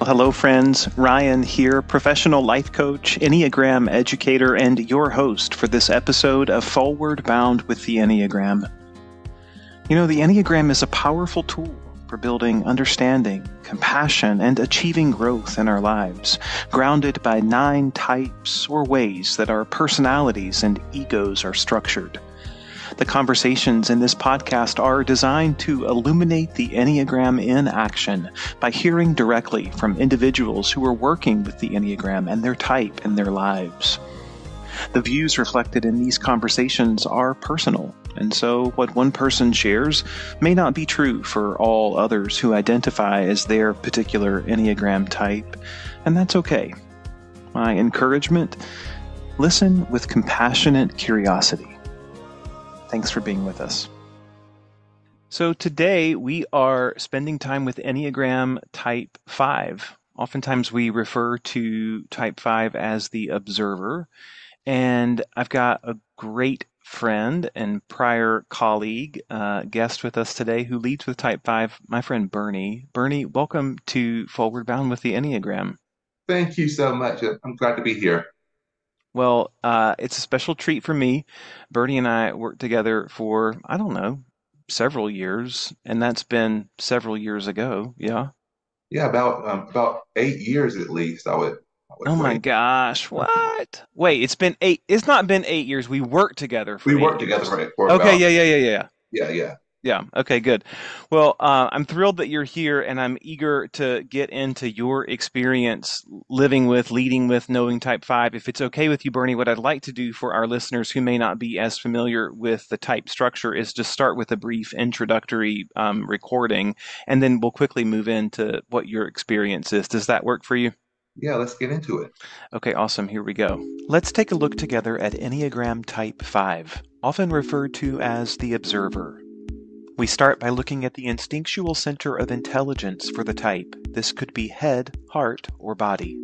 Hello, friends. Ryan here, professional life coach, Enneagram educator, and your host for this episode of Fourward Bound with the Enneagram. You know, the Enneagram is a powerful tool for building understanding, compassion, and achieving growth in our lives, grounded by 9 types or ways that our personalities and egos are structured. The conversations in this podcast are designed to illuminate the Enneagram in action by hearing directly from individuals who are working with the Enneagram and their type in their lives. The views reflected in these conversations are personal, and so what one person shares may not be true for all others who identify as their particular Enneagram type, and that's okay. My encouragement: listen with compassionate curiosity. Thanks for being with us. So today we are spending time with Enneagram Type 5. Oftentimes we refer to Type 5 as the observer. And I've got a great friend and prior colleague, guest with us today who leads with Type 5, my friend Bernie. Bernie, welcome to Fourward Bound with the Enneagram. Thank you so much. I'm glad to be here. Well, it's a special treat for me. Bernie and I worked together for, several years, and that's been several years ago. Yeah. Yeah, about 8 years at least. I would Oh my say. gosh, what? Wait, it's been 8. It's not been 8 years. We worked together for We eight worked together years. for Okay, about yeah. yeah. Yeah. Okay, good. Well, I'm thrilled that you're here, and I'm eager to get into your experience living with, leading with, knowing Type 5. If it's okay with you, Bernie, what I'd like to do for our listeners who may not be as familiar with the type structure is just start with a brief introductory recording, and then we'll quickly move into what your experience is. Does that work for you? Yeah, let's get into it. Okay, awesome. Here we go. Let's take a look together at Enneagram Type 5, often referred to as the observer. We start by looking at the instinctual center of intelligence for the type. This could be head, heart, or body.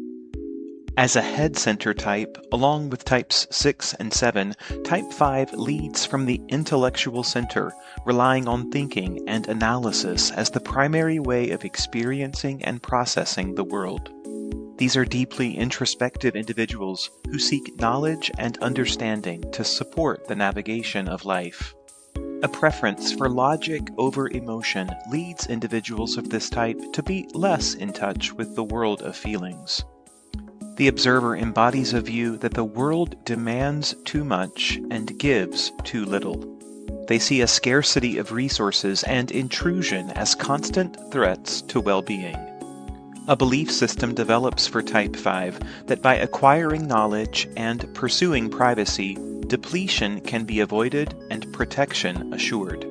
As a head center type, along with types 6 and 7, Type 5 leads from the intellectual center, relying on thinking and analysis as the primary way of experiencing and processing the world. These are deeply introspective individuals who seek knowledge and understanding to support the navigation of life. A preference for logic over emotion leads individuals of this type to be less in touch with the world of feelings. The observer embodies a view that the world demands too much and gives too little. They see a scarcity of resources and intrusion as constant threats to well-being. A belief system develops for Type 5 that by acquiring knowledge and pursuing privacy, depletion can be avoided and protection assured.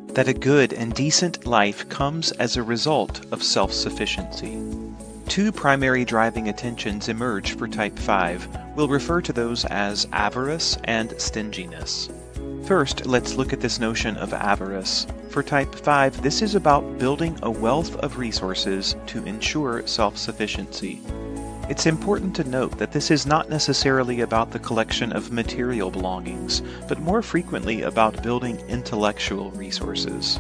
That a good and decent life comes as a result of self-sufficiency. 2 primary driving attentions emerge for Type 5. We'll refer to those as avarice and stinginess. First, let's look at this notion of avarice. For Type 5, this is about building a wealth of resources to ensure self-sufficiency. It's important to note that this is not necessarily about the collection of material belongings, but more frequently about building intellectual resources.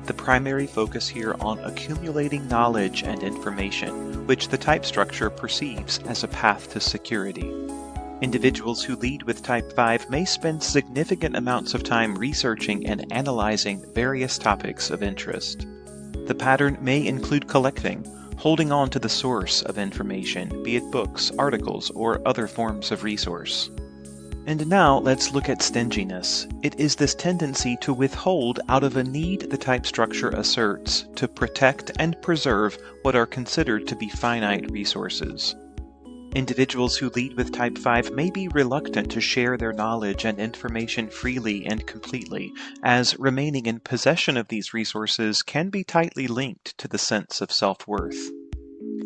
The primary focus here on accumulating knowledge and information, which the type structure perceives as a path to security. Individuals who lead with Type 5 may spend significant amounts of time researching and analyzing various topics of interest. The pattern may include collecting, holding on to the source of information, be it books, articles, or other forms of resource. And now let's look at stinginess. It is this tendency to withhold out of a need the type structure asserts to protect and preserve what are considered to be finite resources. Individuals who lead with Type 5 may be reluctant to share their knowledge and information freely and completely, as remaining in possession of these resources can be tightly linked to the sense of self-worth.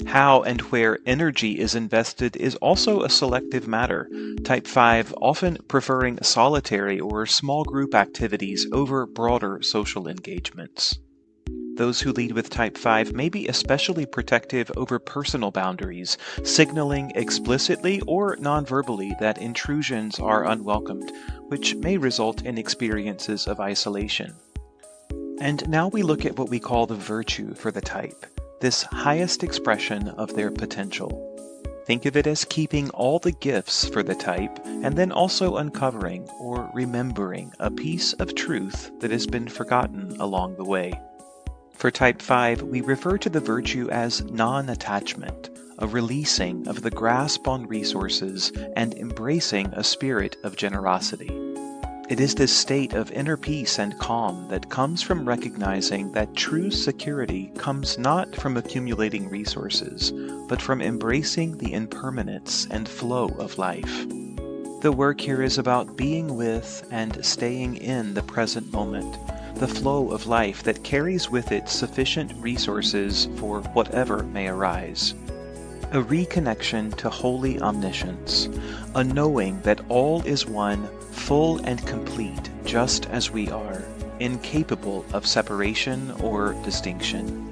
How and where energy is invested is also a selective matter, Type 5 often preferring solitary or small group activities over broader social engagements. Those who lead with Type 5 may be especially protective over personal boundaries, signaling explicitly or non-verbally that intrusions are unwelcomed, which may result in experiences of isolation. And now we look at what we call the virtue for the type. this highest expression of their potential. Think of it as keeping all the gifts for the type and then also uncovering or remembering a piece of truth that has been forgotten along the way. For type 5, we refer to the virtue as non-attachment, a releasing of the grasp on resources and embracing a spirit of generosity. It is this state of inner peace and calm that comes from recognizing that true security comes not from accumulating resources, but from embracing the impermanence and flow of life. The work here is about being with and staying in the present moment, the flow of life that carries with it sufficient resources for whatever may arise. A reconnection to holy omniscience, a knowing that all is one, full and complete, just as we are, incapable of separation or distinction.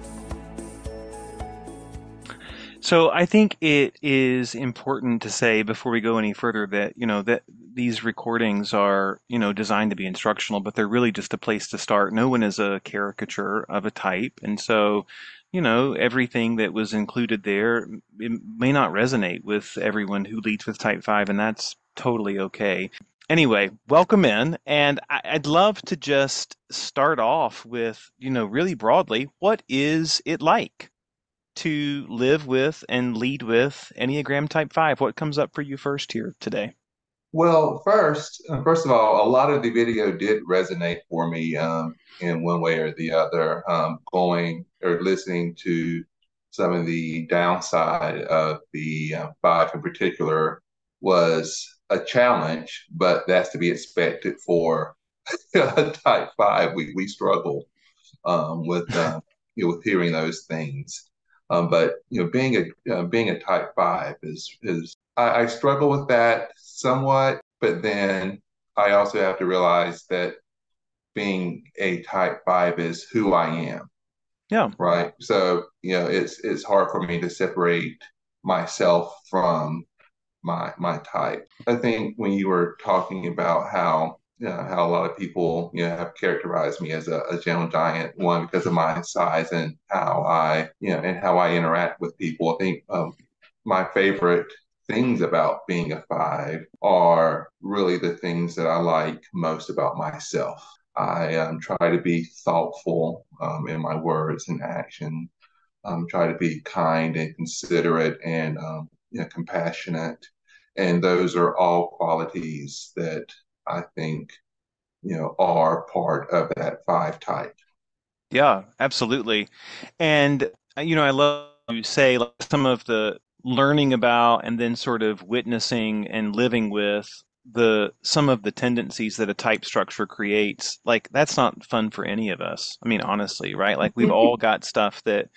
So I think it is important to say before we go any further that, that these recordings are, designed to be instructional, but they're really just a place to start. No one is a caricature of a type. And so, everything that was included there, it may not resonate with everyone who leads with type 5, and that's totally okay. Anyway, welcome in, and I'd love to just start off with, really broadly, what is it like to live with and lead with Enneagram Type 5? What comes up for you first here today? Well, first of all, a lot of the video did resonate for me in one way or the other. Going or listening to some of the downside of the five in particular was a challenge, but that's to be expected for a type five. We struggle with with hearing those things. But being a type five is I struggle with that somewhat, but then I also have to realize that being a type five is who I am, Yeah. right? So, it's hard for me to separate myself from my type. I think when you were talking about how a lot of people have characterized me as a gentle giant, one because of my size and how I interact with people. I think my favorite things about being a five are really the things that I like most about myself. I try to be thoughtful in my words and action. Try to be kind and considerate and compassionate. And those are all qualities that I think are part of that five type. Yeah, absolutely. And, I love you say like, some of the learning about and then sort of witnessing and living with some of the tendencies that a type structure creates. Like, that's not fun for any of us. I mean, honestly, right? Like, we've all got stuff that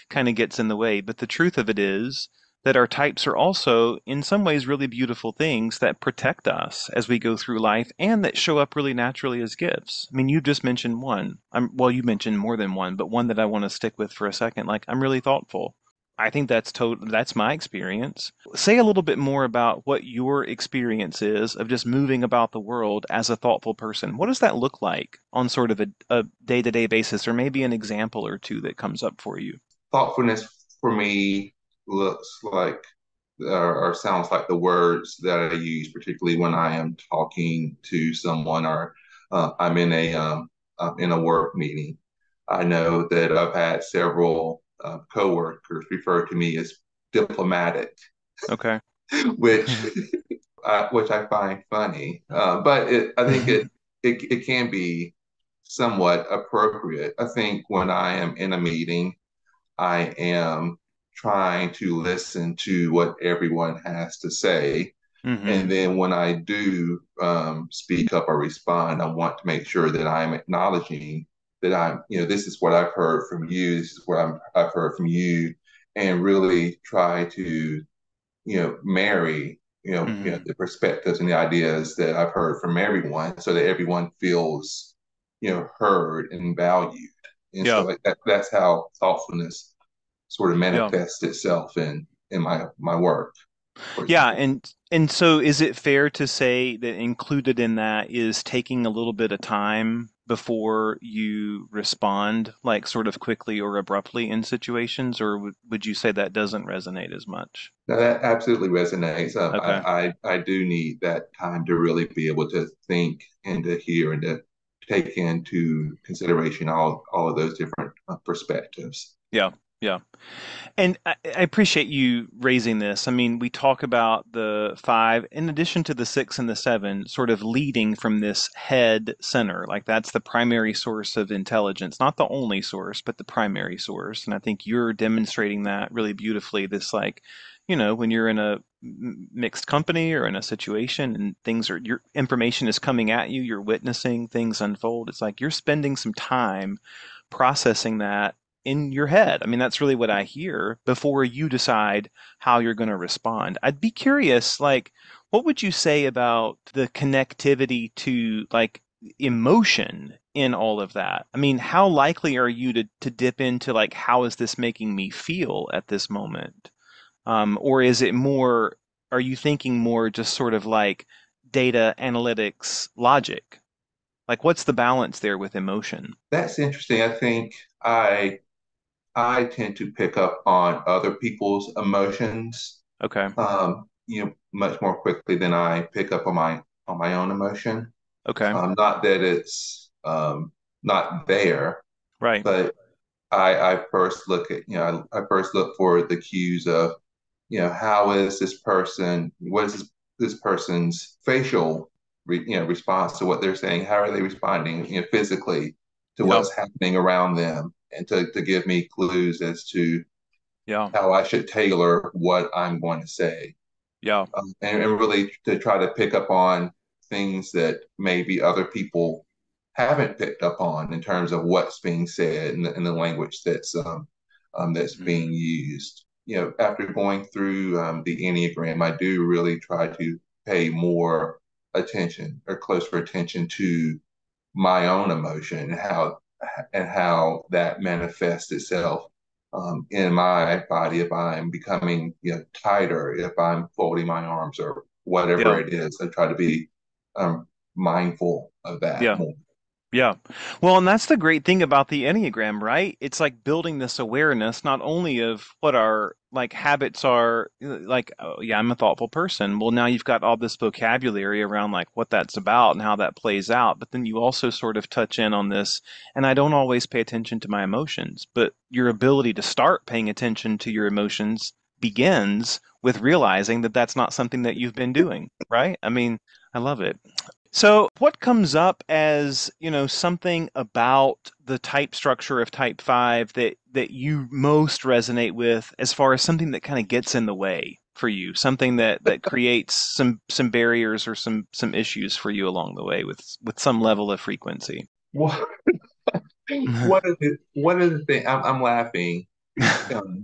kind of gets in the way. But the truth of it is that our types are also, in some ways, really beautiful things that protect us as we go through life and that show up really naturally as gifts. I mean, you just mentioned one. Well, you mentioned more than one, but one that I want to stick with for a second. Like, I'm really thoughtful. I think that's my experience. Say a little bit more about what your experience is of just moving about the world as a thoughtful person. What does that look like on sort of a day-to-day basis, or maybe an example or two that comes up for you? Thoughtfulness for me looks like or sounds like the words that I use, particularly when I am talking to someone or I'm in a work meeting. I know that I've had several coworkers refer to me as diplomatic, Okay. which which I find funny. But I think it can be somewhat appropriate. I think when I am in a meeting, I am trying to listen to what everyone has to say. Hmm. And then when I do speak up or respond, I want to make sure that I'm acknowledging that this is what I've heard from you. This is what I've heard from you, and really try to, marry, Hmm. the perspectives and the ideas that I've heard from everyone, so that everyone feels, heard and valued. And so Yeah. like that's how thoughtfulness sort of Yeah. manifests itself in my work, for Yeah, example. and so is it fair to say that included in that is taking a little bit of time before you respond, like sort of quickly or abruptly in situations, or would you say that doesn't resonate as much? No, that absolutely resonates. Okay. I do need that time to really be able to think and to hear and to take into consideration all of those different perspectives. Yeah. Yeah. And I appreciate you raising this. I mean, we talk about the five, in addition to the six and the seven, sort of leading from this head center. Like that's the primary source of intelligence, not the only source, but the primary source. And I think you're demonstrating that really beautifully. This, like, when you're in a mixed company or in a situation and your information is coming at you, you're witnessing things unfold. It's like you're spending some time processing that in your head. I mean, that's really what I hear before you decide how you're going to respond. I'd be curious, like, what would you say about the connectivity to like emotion in all of that? I mean, how likely are you to dip into like, how is this making me feel at this moment? Or is it more, are you thinking more just sort of like data analytics logic? Like, what's the balance there with emotion? That's interesting. I think I tend to pick up on other people's emotions, Okay. much more quickly than I pick up on my own emotion. Okay. Not that it's not there, Right. but I first look at, I first look for the cues of, how is this person, what is this person's facial, response to what they're saying? How are they responding, physically to Yeah. what's happening around them, and to give me clues as to Yeah. how I should tailor what I'm going to say, Yeah. and really to try to pick up on things that maybe other people haven't picked up on in terms of what's being said and the language that's being Mm. used. After going through the Enneagram, I do really try to pay more attention or closer attention to my own emotion and how that manifests itself in my body. If I'm becoming, tighter, if I'm folding my arms or whatever Yeah. it is, I try to be mindful of that Yeah. more. Yeah. Well, and that's the great thing about the Enneagram, right? It's like building this awareness not only of what our like habits are, like, oh, yeah, I'm a thoughtful person. Well, now you've got all this vocabulary around like what that's about and how that plays out. But then you also sort of touch in on this, and I don't always pay attention to my emotions, but your ability to start paying attention to your emotions begins with realizing that that's not something that you've been doing, right? I mean, I love it. So, what comes up as, something about the type structure of type 5 that you most resonate with as far as something that kind of gets in the way for you, something that creates some barriers or some issues for you along the way with some level of frequency? What one of the things I'm laughing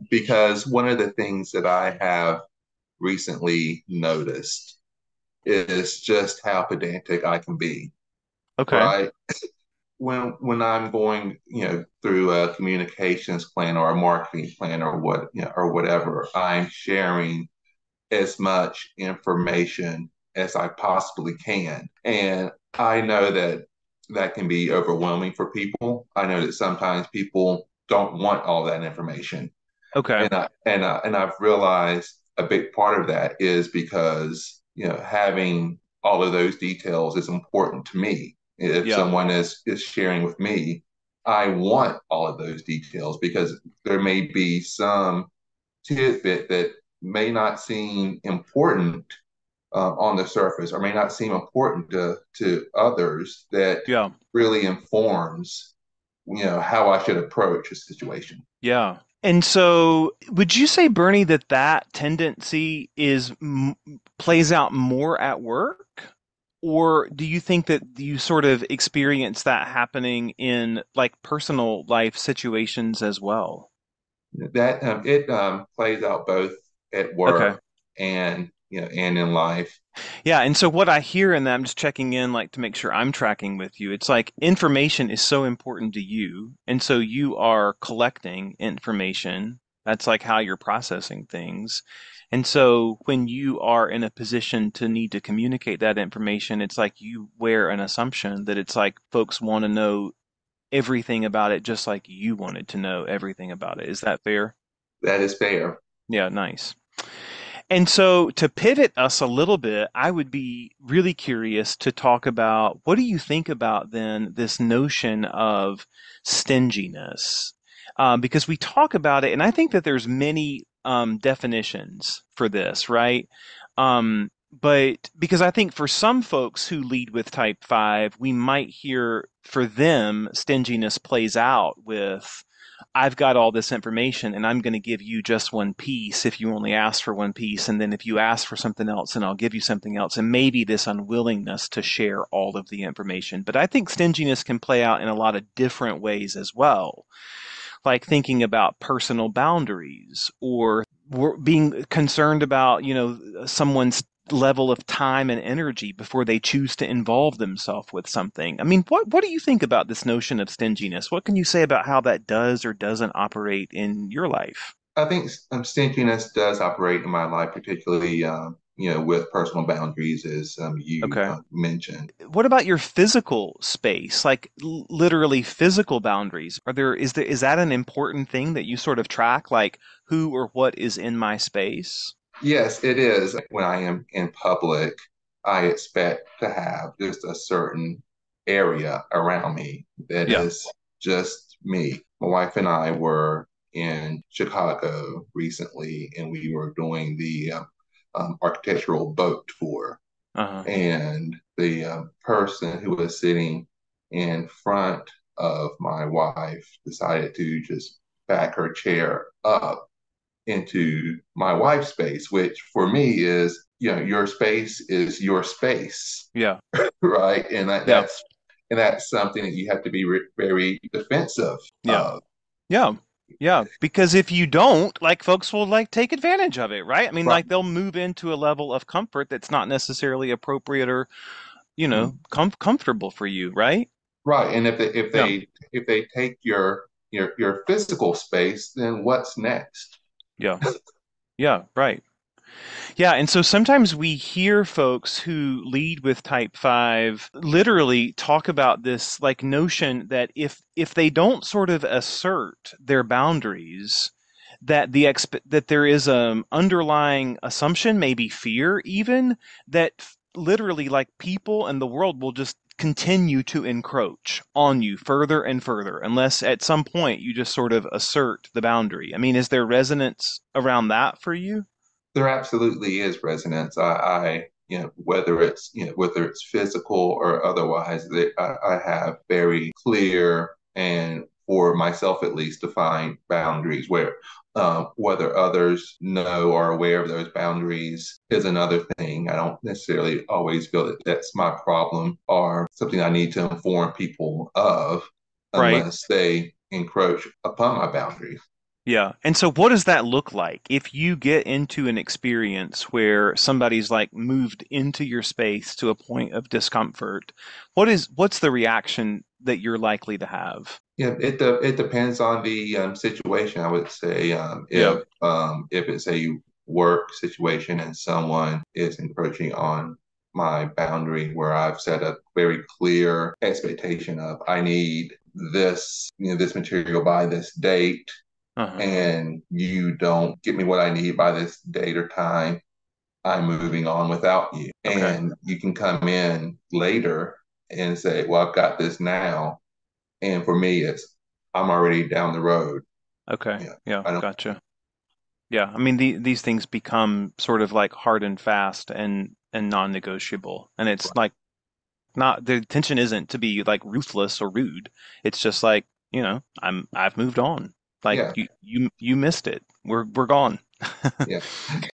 because one of the things that I have recently noticed is just how pedantic I can be, Okay. right? When I'm going, through a communications plan or a marketing plan or or whatever, I'm sharing as much information as I possibly can. And I know that that can be overwhelming for people. I know that sometimes people don't want all that information. Okay. And I've realized a big part of that is because, having all of those details is important to me. If Yeah. someone is sharing with me, I want all of those details because there may be some tidbit that may not seem important on the surface, or may not seem important to others, that Yeah. really informs, how I should approach a situation. Yeah. And so, would you say, Bernie, that tendency plays out more at work, or do you think that you sort of experience that happening in like personal life situations as well? That it plays out both at Okay. work and, and in life. Yeah, and so what I hear in that, I'm just checking in like to make sure I'm tracking with you. It's like information is so important to you, and so you are collecting information. That's like how you're processing things. And so when you are in a position to need to communicate that information, it's like you wear an assumption that it's like folks want to know everything about it just like you wanted to know everything about it. Is that fair? That is fair. Yeah, nice. And so to pivot us a little bit, I would be really curious to talk about what do you think about then this notion of stinginess? Because we talk about it, and I think that there's many definitions for this, right? But because I think for some folks who lead with type 5, we might hear for them, stinginess plays out with I've got all this information and I'm going to give you just one piece if you only ask for one piece. And then if you ask for something else, then I'll give you something else. And maybe this unwillingness to share all of the information. But I think stinginess can play out in a lot of different ways as well, like thinking about personal boundaries or being concerned about, someone's level of time and energy before they choose to involve themselves with something. I mean, what do you think about this notion of stinginess? What can you say about how that does or doesn't operate in your life? I think stinginess does operate in my life, particularly with personal boundaries, as you Okay. mentioned. What about your physical space? Like literally physical boundaries? Is that an important thing that you sort of track, like who or what is in my space? Yes, it is. When I am in public, I expect to have just a certain area around me that Yeah. is just me. My wife and I were in Chicago recently, and we were doing the architectural boat tour. Uh-huh. And the person who was sitting in front of my wife decided to just back her chair up into my wife's space, which for me is, your space is your space, Yeah. right? And that, Yeah. that's and that's something that you have to be very defensive Yeah. of. Yeah. Yeah. Because if you don't, like folks will like take advantage of it, right? I mean, Right, like they'll move into a level of comfort that's not necessarily appropriate or, comfortable for you, right? right. And if they if Yeah. they if they take your physical space, then what's next? Yeah. Yeah. Right. Yeah, and so sometimes we hear folks who lead with type 5 literally talk about this like notion that if they don't sort of assert their boundaries, that that there is underlying assumption, maybe fear even, that literally like people and the world will just continue to encroach on you further and further unless at some point you just sort of assert the boundary. I mean, is there resonance around that for you? There absolutely is resonance. Whether it's physical or otherwise, that I have very clear and for myself at least defined boundaries where whether others know or are aware of those boundaries is another thing. I don't necessarily always feel that that's my problem or something I need to inform people of Right. unless they encroach upon my boundaries. Yeah. And so what does that look like if you get into an experience where somebody's like moved into your space to a point of discomfort? What's the reaction that you're likely to have? Yeah, it depends on the situation. I would say Yeah. if it's a work situation and someone is encroaching on my boundary where I've set a very clear expectation of I need this material by this date, Uh-huh. and you don't get me what I need by this date or time, I'm moving on without you. Okay. And you can come in later and say, well, I've got this now, and for me, it's I'm already down the road. Okay. Yeah, Yeah. I don't. Gotcha. Yeah. I mean, these things become sort of like hard and fast and non-negotiable. And it's like not the intention isn't to be like ruthless or rude. It's just like, I've moved on. Like Yeah, you missed it. We're gone. yeah.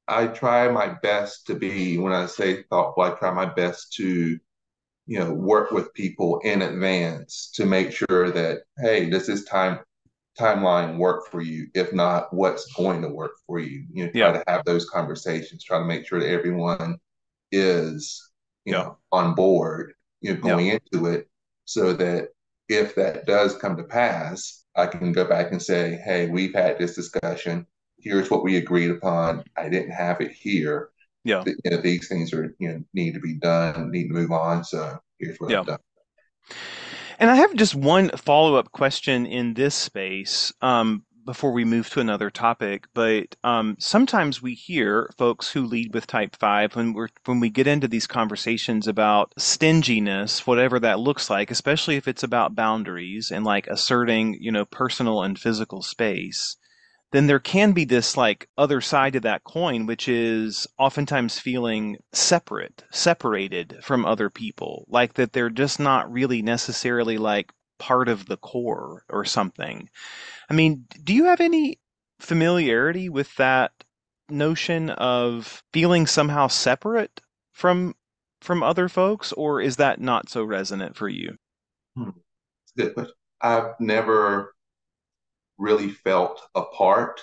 I try my best to be when I say thoughtful. I try my best to work with people in advance to make sure that hey, this is timeline work for you. If not, what's going to work for you? Try Yeah. to have those conversations. Try to make sure that everyone is Yeah. on board. Yeah. Going into it, so that if that does come to pass, I can go back and say, hey, we've had this discussion. here's what we agreed upon. I didn't have it here. Yeah. These things are, need to be done, need to move on. So here's what I've Yeah. done. And I have just one follow-up question in this space, before we move to another topic. But sometimes we hear folks who lead with type 5 when we get into these conversations about stinginess, whatever that looks like, especially if it's about boundaries and like asserting, personal and physical space. Then there can be this like other side to that coin, which is oftentimes feeling separated from other people, like that they're just not really necessarily like part of the core or something. I mean, do you have any familiarity with that notion of feeling somehow separate from other folks, or is that not so resonant for you? Hmm. It's a good question. I've never really felt apart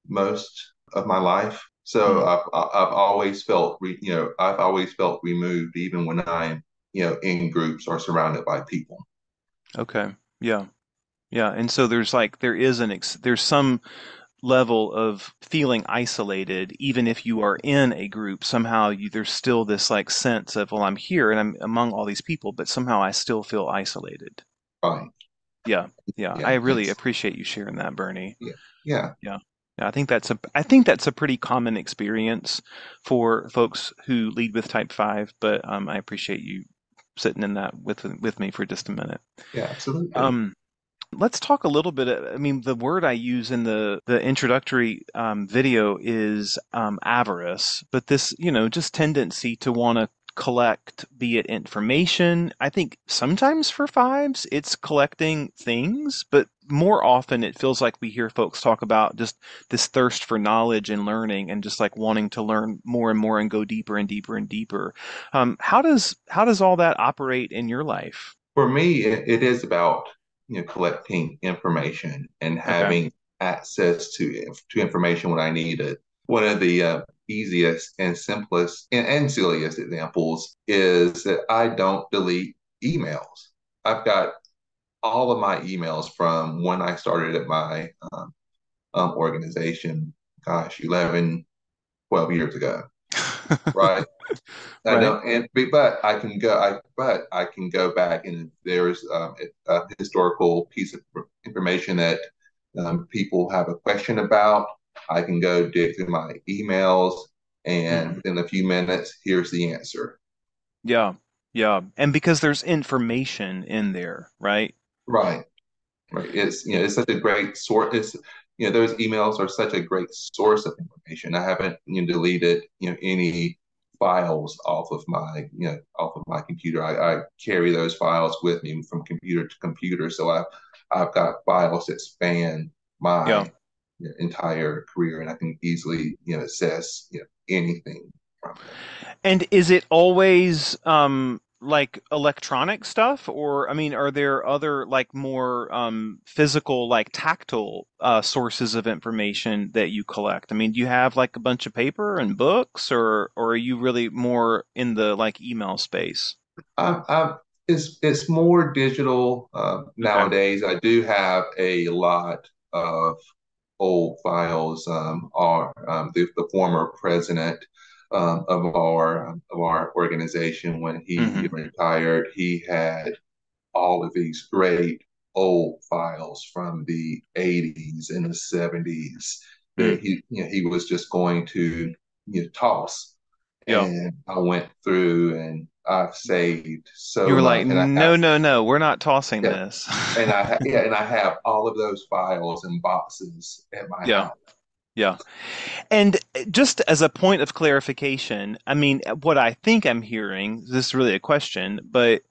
most of my life. So Hmm. I've always felt, I've always felt removed, even when I'm, in groups or surrounded by people. Okay. Yeah. Yeah. And so there's some level of feeling isolated, even if you are in a group. Somehow there's still this like sense of, well, I'm here and I'm among all these people, but somehow I still feel isolated. Right. Yeah. Yeah. I Yeah. really appreciate you sharing that, Bernie. Yeah. Yeah. Yeah. Yeah, I think that's a pretty common experience for folks who lead with type 5, but I appreciate you sitting in that with me for just a minute. Yeah. Absolutely. Um, let's talk a little bit. I mean, the word I use in the introductory video is avarice, but this, just tendency to want to collect, be it information. I think sometimes for fives, it's collecting things, but more often it feels like we hear folks talk about just this thirst for knowledge and learning, and just like wanting to learn more and more and go deeper and deeper and deeper. How does all that operate in your life? For me, it is about, collecting information and Okay. having access to information when I need it. One of the easiest and simplest and silliest examples is that I don't delete emails. I've got all of my emails from when I started at my organization, gosh, 11, 12 years ago, right? I Right. don't, but I can go back, and if there's a historical piece of information that people have a question about, I can go dig through my emails, and Mhm. within a few minutes, here's the answer. Yeah, yeah. And because there's information in there, right? Right, right. It's such a great source. Those emails are such a great source of information. I haven't deleted any files off of my computer. I carry those files with me from computer to computer. So I've got files that span Yeah. my entire career, and I can easily access anything from them. And is it always like electronic stuff, or I mean, are there other like more physical, like tactile sources of information that you collect? I mean, do you have like a bunch of paper and books, or are you really more in the like email space? I it's more digital Okay. nowadays. I do have a lot of old files. The former president of our organization, when he Hmm. retired, he had all of these great old files from the 80s and the 70s that Mm. he was just going to toss. Yeah. And I went through and I've saved You so were like, much, and I have no, no, no, we're not tossing yeah, this. and I have all of those files and boxes at my Yeah. house. Yeah. And just as a point of clarification, I mean, what I think I'm hearing, this is really a question, but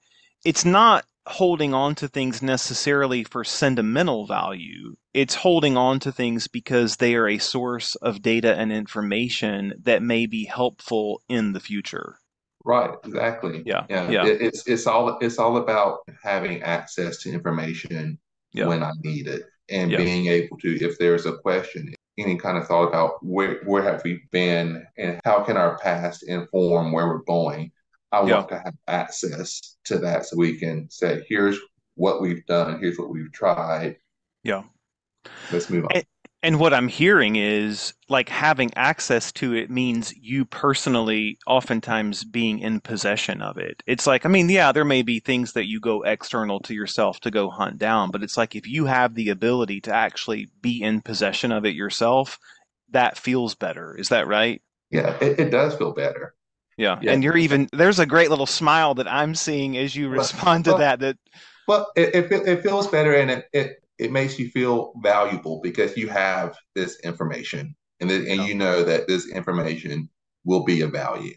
it's not holding on to things necessarily for sentimental value. It's holding on to things because they are a source of data and information that may be helpful in the future. Right, exactly. Yeah. Yeah, Yeah. it's all about having access to information Yeah. when I need it, and Yeah. being able to, if there's a question, any kind of thought about where have we been and how can our past inform where we're going. I Yeah. want to have access to that so we can say, here's what we've done, here's what we've tried. Yeah. Let's move on. And what I'm hearing is like having access to it means you personally oftentimes being in possession of it. It's like, I mean, yeah, there may be things that you go external to yourself to go hunt down, but it's like if you have the ability to actually be in possession of it yourself, that feels better. Is that right? Yeah, it does feel better. Yeah. Yeah. And you're even, there's a great little smile that I'm seeing as you But, respond to but that, Well, it feels better and it makes you feel valuable because you have this information and yeah. you know that this information will be of value.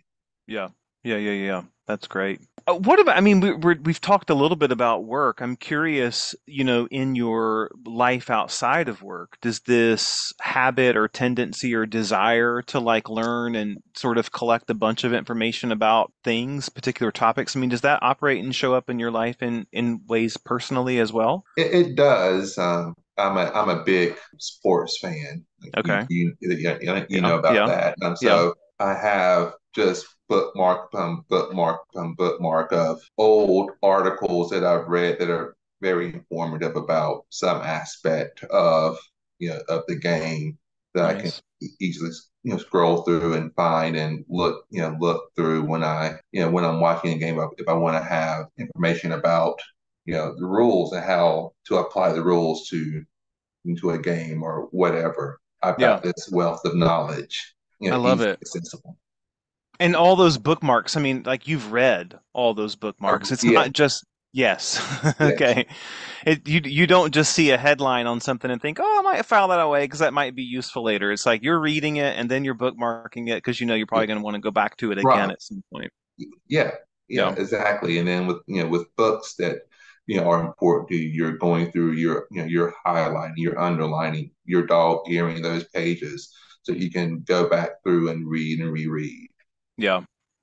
Yeah. Yeah. That's great. What about, I mean, we've talked a little bit about work. I'm curious, in your life outside of work, does this habit or tendency or desire to like learn and sort of collect a bunch of information about things, particular topics, I mean, does that operate and show up in your life in ways personally as well? It does. I'm a big sports fan. Okay. You Yeah. know about Yeah. that. Yeah. So I have just bookmark of old articles that I've read that are very informative about some aspect of of the game that I can Nice. easily scroll through and find and look through when when I'm watching a game if I want to have information about the rules and how to apply the rules to into a game or whatever. I've Yeah. got this wealth of knowledge, I love easily it. accessible. And all those bookmarks, I mean, like you've read all those bookmarks. It's Yeah, not just yes. yes, Okay. You don't just see a headline on something and think, "Oh, I might file that away because that might be useful later." It's like you're reading it and then you're bookmarking it because you know you're yeah, probably going to want to go back to it again right, at some point. yeah, yeah, Yeah. exactly. And then with with books that are important to you, you're going through you're highlighting, you're underlining, you're dog earing those pages so you can go back through and read and reread. Yeah.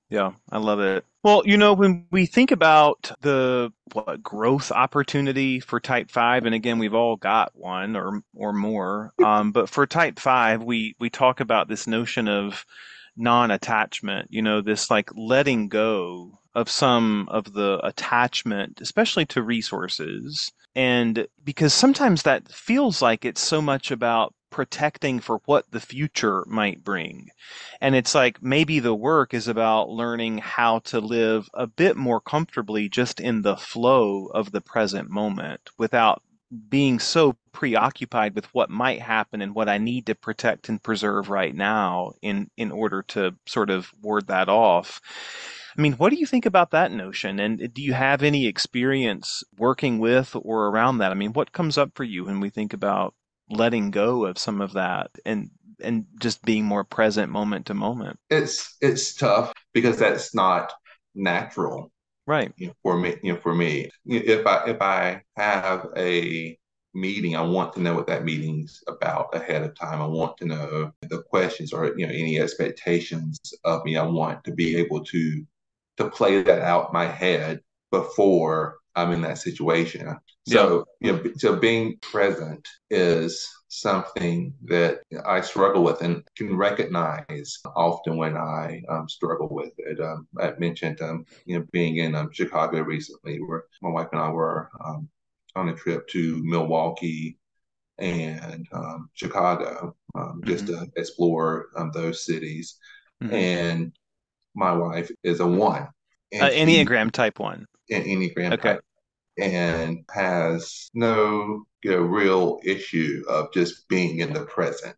Yeah, I love it. Well, when we think about the growth opportunity for type 5, and again, we've all got one or more, but for type 5, we talk about this notion of non-attachment, this like letting go of some of the attachment, especially to resources. And because sometimes that feels like it's so much about protecting for what the future might bring. And it's like maybe the work is about learning how to live a bit more comfortably just in the flow of the present moment without being so preoccupied with what might happen and what I need to protect and preserve right now in order to sort of ward that off. I mean, what do you think about that notion? And do you have any experience working with or around that? I mean, what comes up for you when we think about letting go of some of that and just being more present moment to moment? It's tough because that's not natural Right. for me, if I have a meeting, I want to know what that meeting's about ahead of time. I want to know the questions or any expectations of me. I want to be able to play that out in my head before I'm in that situation. Yeah. So, so being present is something that I struggle with and can recognize often when I struggle with it. I mentioned, being in Chicago recently, where my wife and I were on a trip to Milwaukee and Chicago, just Hmm. to explore those cities. Hmm. And my wife is a one, and she Enneagram type 1. an Enneagram Okay. type and has no real issue of just being in the present.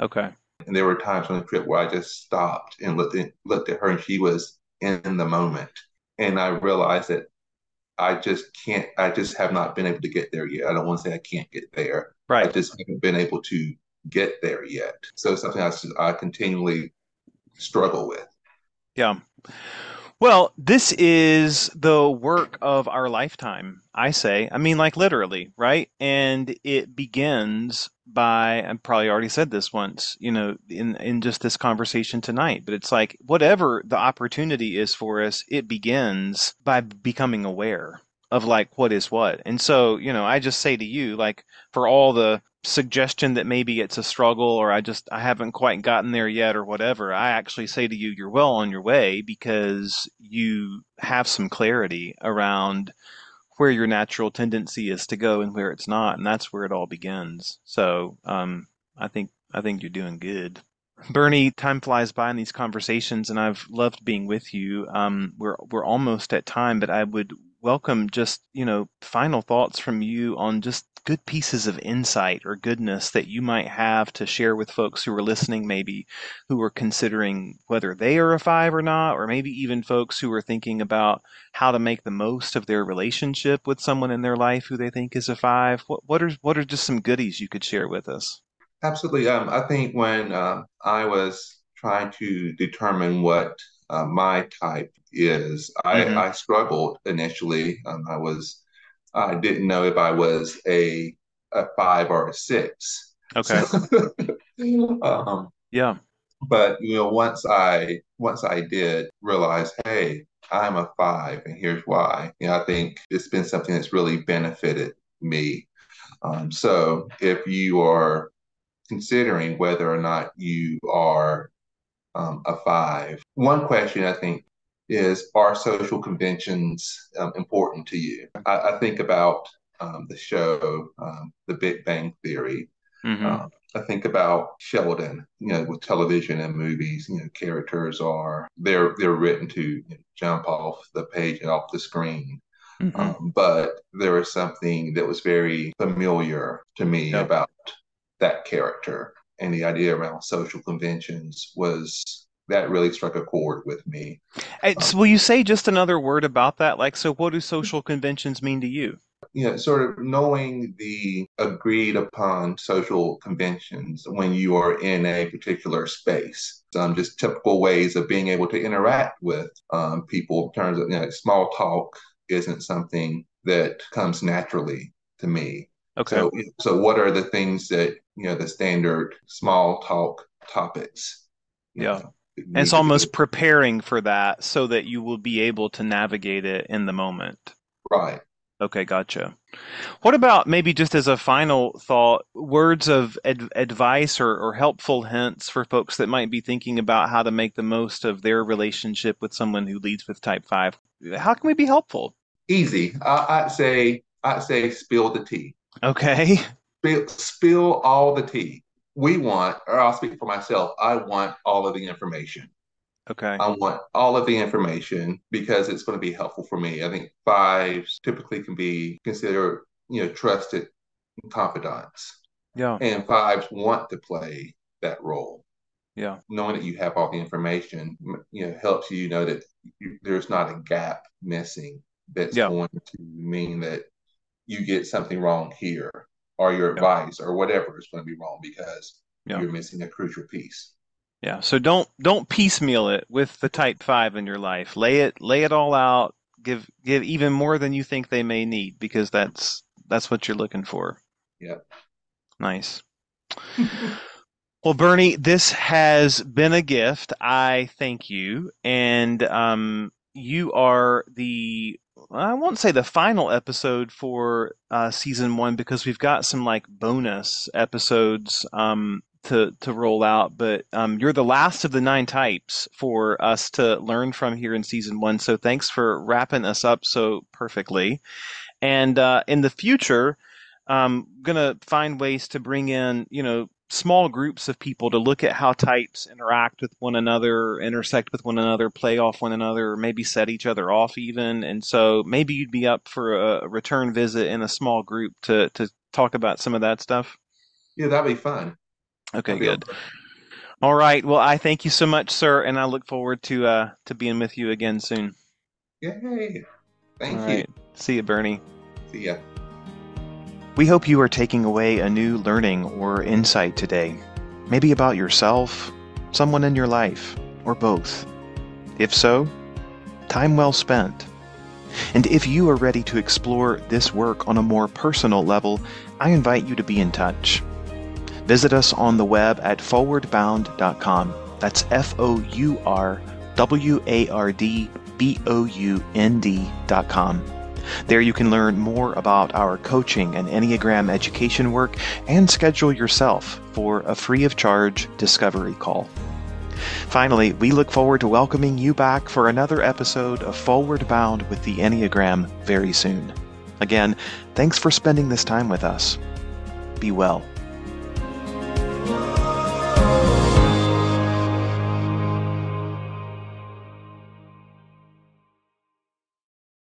Okay. And there were times on the trip where I just stopped and looked at her, and she was in the moment. And I realized that I just can't. I just have not been able to get there yet. I don't want to say I can't get there. I Right. just haven't been able to get there yet. So it's something I continually struggle with. Yeah. Well, this is the work of our lifetime, I say. I mean, like literally, right? And it begins by, I probably already said this once, in just this conversation tonight, but it's like whatever the opportunity is for us, it begins by becoming aware of like what is what. And so, I just say to you, like, for all the suggestion that maybe it's a struggle or I haven't quite gotten there yet or whatever, I actually say to you, you're well on your way because you have some clarity around where your natural tendency is to go and where it's not, and that's where it all begins. So, I think you're doing good. Bernie, time flies by in these conversations, and I've loved being with you. We're almost at time, but I would welcome just, final thoughts from you on just good pieces of insight or goodness that you might have to share with folks who are listening, maybe who are considering whether they are a five or not, or maybe even folks who are thinking about how to make the most of their relationship with someone in their life who they think is a five. What are just some goodies you could share with us? Absolutely. I think when I was trying to determine what my type is, Mm-hmm. I struggled initially. I didn't know if I was a five or a six. So, Okay. um, Yeah. but once I did realize, hey, I'm a five, and here's why. I think it's been something that's really benefited me. So if you are considering whether or not you are a five. One question I think is, are social conventions important to you? I think about the show, The Big Bang Theory. Mm-hmm. I think about Sheldon, with television and movies, characters they're written to jump off the page and off the screen. Mm-hmm. But there was something that was very familiar to me Yeah. about that character. And the idea around social conventions was that really struck a chord with me. So will you say just another word about that? Like, so what do social conventions mean to you? Sort of knowing the agreed upon social conventions when you are in a particular space. Just typical ways of being able to interact with people in terms of, small talk isn't something that comes naturally to me. Okay. So what are the things that, the standard small talk topics, you Yeah. know, And it's need to be almost preparing for that so that you will be able to navigate it in the moment. right? Okay, gotcha. What about maybe just as a final thought, words of advice or helpful hints for folks that might be thinking about how to make the most of their relationship with someone who leads with type 5? How can we be helpful? Easy. I'd say spill the tea. Okay. Spill all the tea. We want, or I'll speak for myself, I want all of the information. Okay. I want all of the information because it's going to be helpful for me. I think fives typically can be considered, trusted confidants. Yeah. And fives want to play that role. Yeah. Knowing that you have all the information, helps you know that there's not a gap missing that's Yeah. going to mean that you get something wrong here, or your Yeah. advice or whatever is going to be wrong because Yeah. you're missing a crucial piece. Yeah. So don't piecemeal it with the type 5 in your life. Lay it all out. Give even more than you think they may need because that's what you're looking for. Yeah. Nice. Well, Bernie, this has been a gift. I thank you. And you are I won't say the final episode for season one because we've got some like bonus episodes to roll out. But you're the last of the nine types for us to learn from here in season one. So thanks for wrapping us up so perfectly. And in the future, I'm gonna find ways to bring in, small groups of people to look at how types interact with one another, intersect with one another, play off one another, maybe set each other off even. And so maybe you'd be up for a return visit in a small group to talk about some of that stuff. Yeah, that'd be fun. Okay, That'd be good. awesome. All right. Well, I thank you so much, sir, and I look forward to being with you again soon. Yay. All Thank you. right. See you, Bernie. See ya. We hope you are taking away a new learning or insight today, maybe about yourself, someone in your life, or both. If so, time well spent. And if you are ready to explore this work on a more personal level, I invite you to be in touch. Visit us on the web at forwardbound.com. That's FOURWARDBOUND.com. There you can learn more about our coaching and Enneagram education work and schedule yourself for a free of charge discovery call. Finally, we look forward to welcoming you back for another episode of Fourward Bound with the Enneagram very soon. Again, thanks for spending this time with us. Be well.